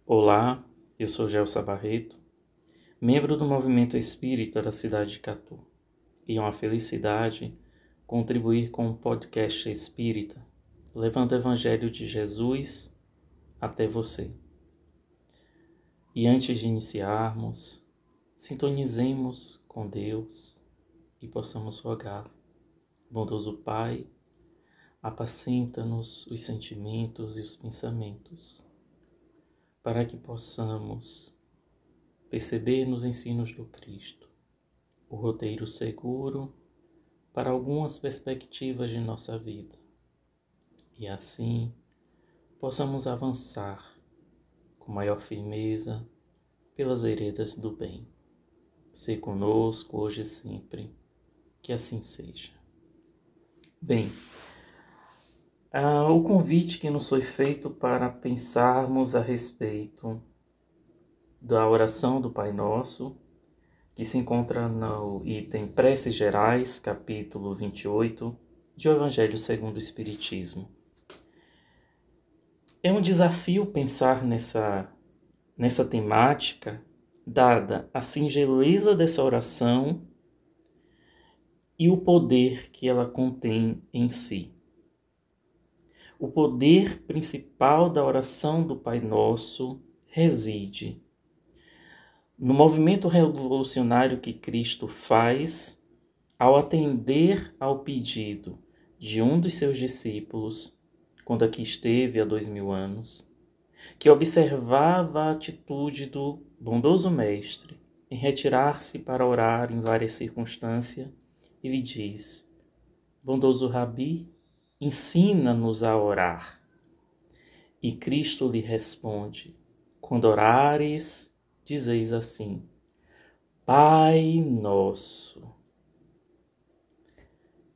Olá, eu sou Gelsa Barreto, membro do Movimento Espírita da cidade de Catu. E é uma felicidade contribuir com o podcast espírita, levando o Evangelho de Jesus até você. E antes de iniciarmos, sintonizemos com Deus e possamos rogar. Bondoso Pai, apacenta-nos os sentimentos e os pensamentos, para que possamos perceber nos ensinos do Cristo o roteiro seguro para algumas perspectivas de nossa vida e assim possamos avançar com maior firmeza pelas veredas do bem. Sê conosco hoje e sempre, que assim seja. Bem, o convite que nos foi feito para pensarmos a respeito da oração do Pai Nosso, que se encontra no item Preces Gerais, capítulo 28, de O Evangelho segundo o Espiritismo. É um desafio pensar nessa temática, dada a singeleza dessa oração e o poder que ela contém em si. O poder principal da oração do Pai Nosso reside no movimento revolucionário que Cristo faz ao atender ao pedido de um dos seus discípulos, quando aqui esteve há 2000 anos, que observava a atitude do bondoso mestre em retirar-se para orar em várias circunstâncias, e lhe diz: bondoso Rabi, ensina-nos a orar. E Cristo lhe responde: quando orares, dizeis assim: Pai Nosso.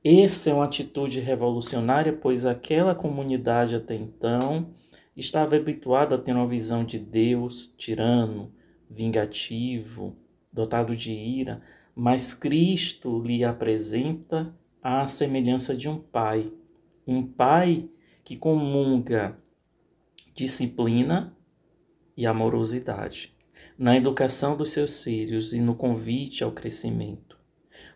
Essa é uma atitude revolucionária, pois aquela comunidade até então estava habituada a ter uma visão de Deus tirano, vingativo, dotado de ira, mas Cristo lhe apresenta a semelhança de um pai que comunga disciplina e amorosidade na educação dos seus filhos e no convite ao crescimento.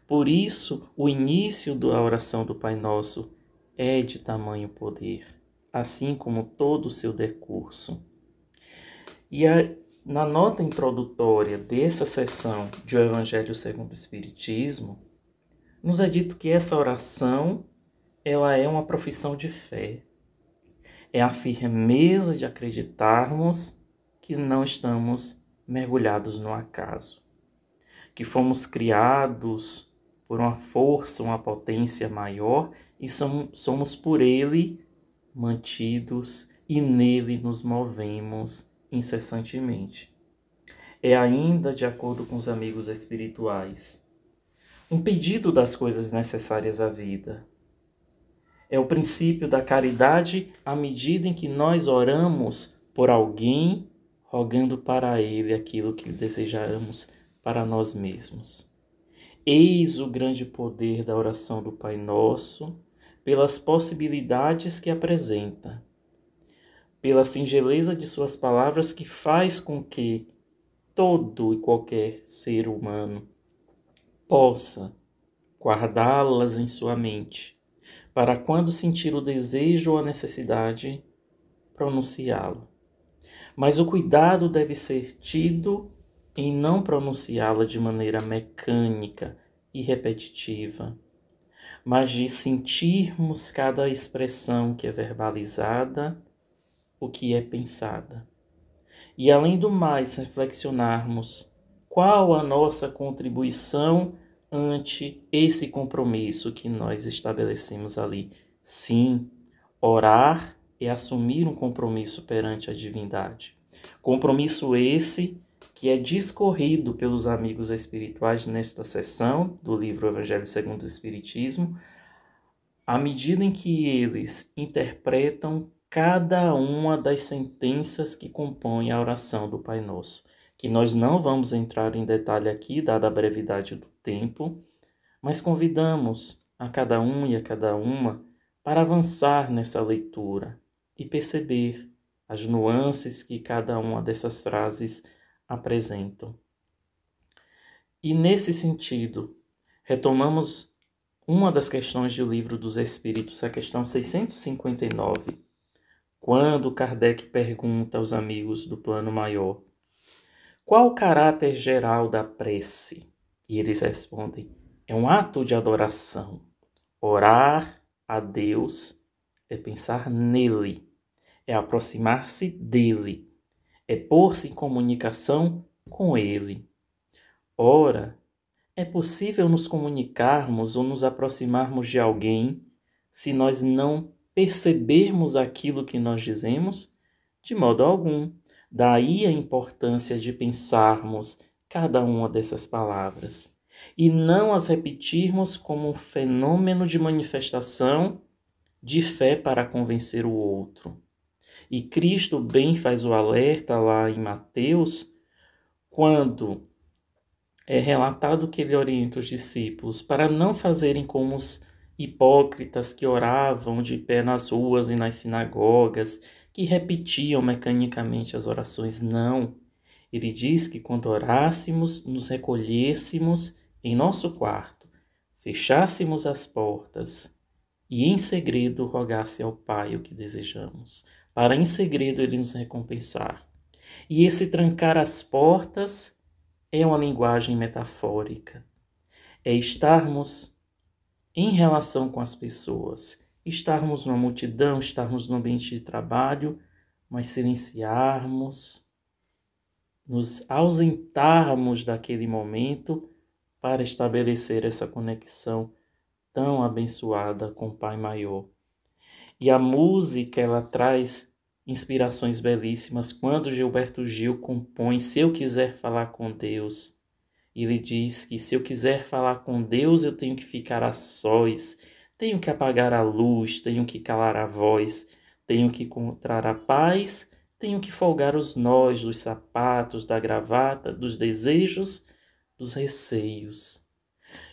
Por isso, o início da oração do Pai Nosso é de tamanho poder, assim como todo o seu decurso. E na nota introdutória dessa sessão de O Evangelho segundo o Espiritismo, nos é dito que essa oração ela é uma profissão de fé. É a firmeza de acreditarmos que não estamos mergulhados no acaso, que fomos criados por uma força, uma potência maior e somos por ele mantidos e nele nos movemos incessantemente. É ainda, de acordo com os amigos espirituais, um pedido das coisas necessárias à vida. É o princípio da caridade à medida em que nós oramos por alguém, rogando para ele aquilo que desejamos para nós mesmos. Eis o grande poder da oração do Pai Nosso, pelas possibilidades que apresenta, pela singeleza de suas palavras que faz com que todo e qualquer ser humano possa guardá-las em sua mente, para quando sentir o desejo ou a necessidade, pronunciá-lo. Mas o cuidado deve ser tido em não pronunciá-la de maneira mecânica e repetitiva, mas de sentirmos cada expressão que é verbalizada, o que é pensada. E além do mais, reflexionarmos qual a nossa contribuição ante esse compromisso que nós estabelecemos ali. Sim, orar é assumir um compromisso perante a divindade. Compromisso esse que é discorrido pelos amigos espirituais nesta sessão do livro Evangelho segundo o Espiritismo, à medida em que eles interpretam cada uma das sentenças que compõem a oração do Pai Nosso, que nós não vamos entrar em detalhe aqui, dada a brevidade do tempo, mas convidamos a cada um e a cada uma para avançar nessa leitura e perceber as nuances que cada uma dessas frases apresentam. E nesse sentido, retomamos uma das questões do Livro dos Espíritos, a questão 659, quando Kardec pergunta aos amigos do plano maior: qual o caráter geral da prece? E eles respondem: é um ato de adoração. Orar a Deus é pensar nele, é aproximar-se dele, é pôr-se em comunicação com ele. Ora, é possível nos comunicarmos ou nos aproximarmos de alguém se nós não percebermos aquilo que nós dizemos? De modo algum. Daí a importância de pensarmos cada uma dessas palavras e não as repetirmos como um fenômeno de manifestação de fé para convencer o outro. E Cristo bem faz o alerta lá em Mateus, quando é relatado que ele orienta os discípulos para não fazerem como os hipócritas que oravam de pé nas ruas e nas sinagogas, que repetiam mecanicamente as orações. Não. Ele diz que quando orássemos, nos recolhêssemos em nosso quarto, fechássemos as portas e em segredo rogasse ao Pai o que desejamos, para em segredo ele nos recompensar. E esse trancar as portas é uma linguagem metafórica. É estarmos em relação com as pessoas, estarmos numa multidão, estarmos no ambiente de trabalho, mas silenciarmos, nos ausentarmos daquele momento para estabelecer essa conexão tão abençoada com o Pai Maior. E a música, ela traz inspirações belíssimas. Quando Gilberto Gil compõe Se Eu Quiser Falar com Deus, ele diz que se eu quiser falar com Deus, eu tenho que ficar a sós, tenho que apagar a luz, tenho que calar a voz, tenho que encontrar a paz, tenho que folgar os nós dos sapatos, da gravata, dos desejos, dos receios.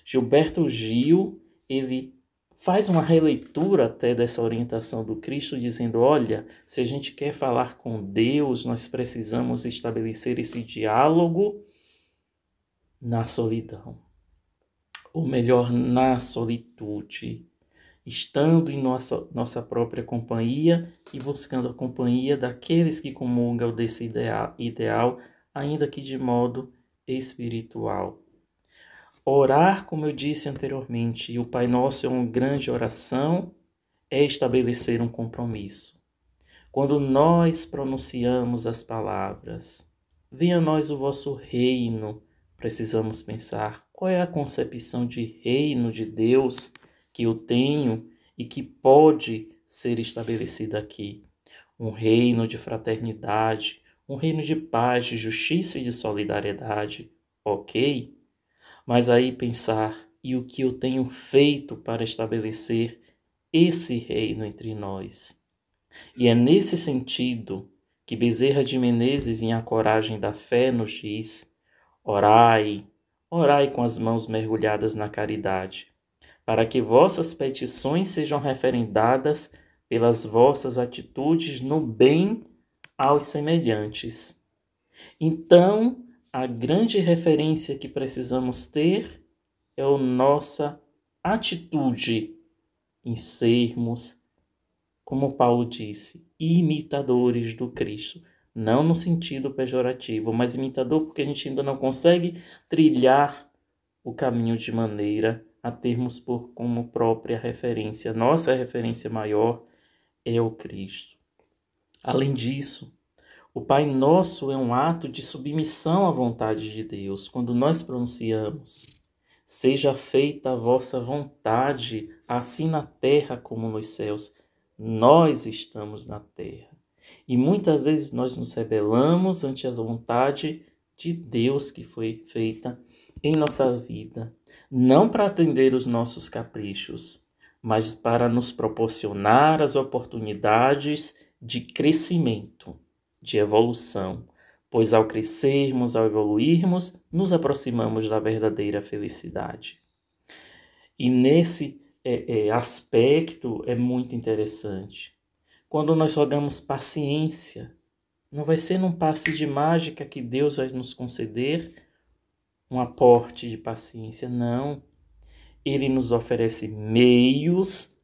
Gilberto Gil, ele faz uma releitura até dessa orientação do Cristo, dizendo: olha, se a gente quer falar com Deus, nós precisamos estabelecer esse diálogo na solidão, ou melhor, na solitude, estando em nossa própria companhia e buscando a companhia daqueles que comungam desse ideal, ainda que de modo espiritual. Orar, como eu disse anteriormente, e o Pai Nosso é uma grande oração, é estabelecer um compromisso. Quando nós pronunciamos as palavras, venha a nós o vosso reino, precisamos pensar qual é a concepção de reino de Deus que eu tenho e que pode ser estabelecida aqui. Um reino de fraternidade, um reino de paz, de justiça e de solidariedade, ok? Mas aí pensar, e o que eu tenho feito para estabelecer esse reino entre nós? E é nesse sentido que Bezerra de Menezes, em A Coragem da Fé, nos diz: orai, orai com as mãos mergulhadas na caridade, para que vossas petições sejam referendadas pelas vossas atitudes no bem aos semelhantes. Então, a grande referência que precisamos ter é a nossa atitude em sermos, como Paulo disse, imitadores do Cristo. Não no sentido pejorativo, mas imitador porque a gente ainda não consegue trilhar o caminho de maneira a termos por como própria referência. Nossa referência maior é o Cristo. Além disso, o Pai Nosso é um ato de submissão à vontade de Deus. Quando nós pronunciamos: seja feita a vossa vontade, assim na terra como nos céus. Nós estamos na terra. E muitas vezes nós nos rebelamos ante a vontade de Deus que foi feita em nossa vida. Não para atender os nossos caprichos, mas para nos proporcionar as oportunidades de crescimento, de evolução, pois ao crescermos, ao evoluirmos, nos aproximamos da verdadeira felicidade. E nesse aspecto é muito interessante, Quando nós rogamos paciência, não vai ser num passe de mágica que Deus vai nos conceder um aporte de paciência, não. Ele nos oferece meios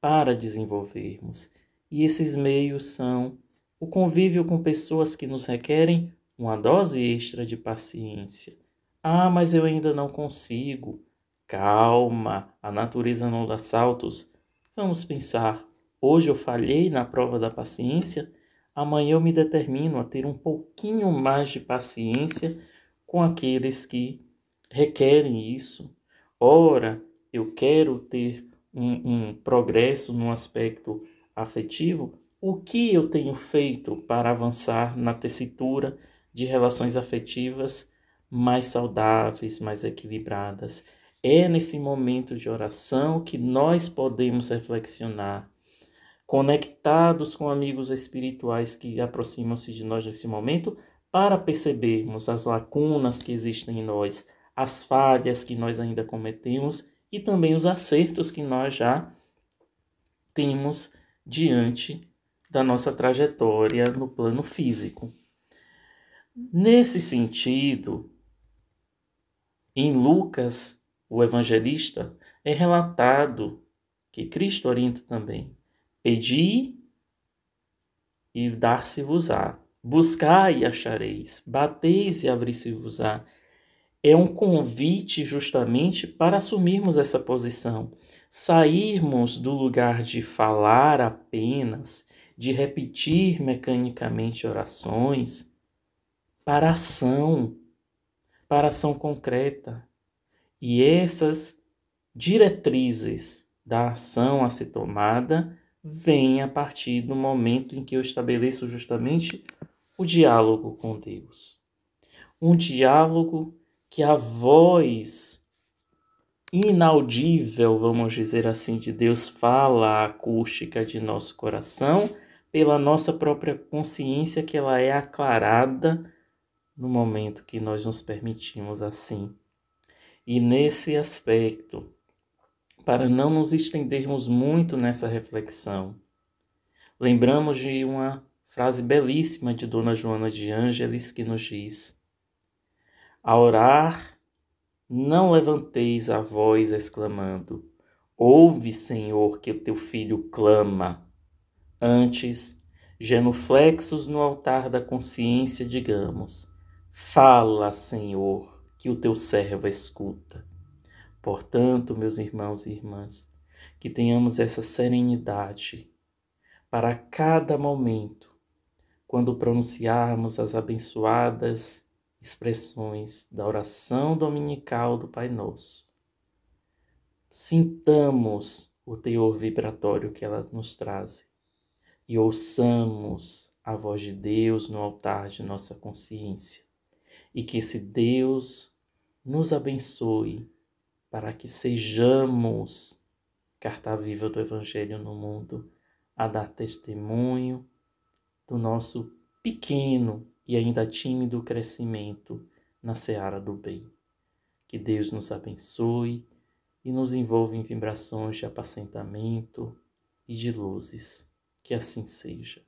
para desenvolvermos. E esses meios são o convívio com pessoas que nos requerem uma dose extra de paciência. Ah, mas eu ainda não consigo. Calma, a natureza não dá saltos. Vamos pensar, hoje eu falhei na prova da paciência, amanhã eu me determino a ter um pouquinho mais de paciência com aqueles que requerem isso. Ora, eu quero ter um progresso no aspecto afetivo, o que eu tenho feito para avançar na tessitura de relações afetivas mais saudáveis, mais equilibradas? É nesse momento de oração que nós podemos reflexionar, conectados com amigos espirituais que aproximam-se de nós nesse momento, para percebermos as lacunas que existem em nós, as falhas que nós ainda cometemos e também os acertos que nós já temos diante da nossa trajetória no plano físico. Nesse sentido, em Lucas, o evangelista, é relatado que Cristo orienta também: pedi e dar-se-vos-á, buscai e achareis, bateis e abrir-se-vos-á. É um convite justamente para assumirmos essa posição, sairmos do lugar de falar apenas, de repetir mecanicamente orações, para ação concreta. E essas diretrizes da ação a ser tomada vêm a partir do momento em que eu estabeleço justamente o diálogo com Deus. Um diálogo que a voz inaudível, vamos dizer assim, de Deus fala a acústica de nosso coração, pela nossa própria consciência, que ela é aclarada no momento que nós nos permitimos assim. E nesse aspecto, para não nos estendermos muito nessa reflexão, lembramos de uma frase belíssima de Dona Joana de Ângeles que nos diz: a orar, não levanteis a voz exclamando: ouve, Senhor, que o teu filho clama. Antes, genuflexos no altar da consciência, digamos: fala, Senhor, que o teu servo escuta. Portanto, meus irmãos e irmãs, que tenhamos essa serenidade para cada momento, quando pronunciarmos as abençoadas expressões da oração dominical do Pai Nosso. Sintamos o teor vibratório que elas nos trazem e ouçamos a voz de Deus no altar de nossa consciência. E que esse Deus nos abençoe para que sejamos carta viva do Evangelho no mundo, a dar testemunho do nosso pequeno e ainda tímido crescimento na seara do bem. Que Deus nos abençoe e nos envolva em vibrações de apacentamento e de luzes. Que assim seja.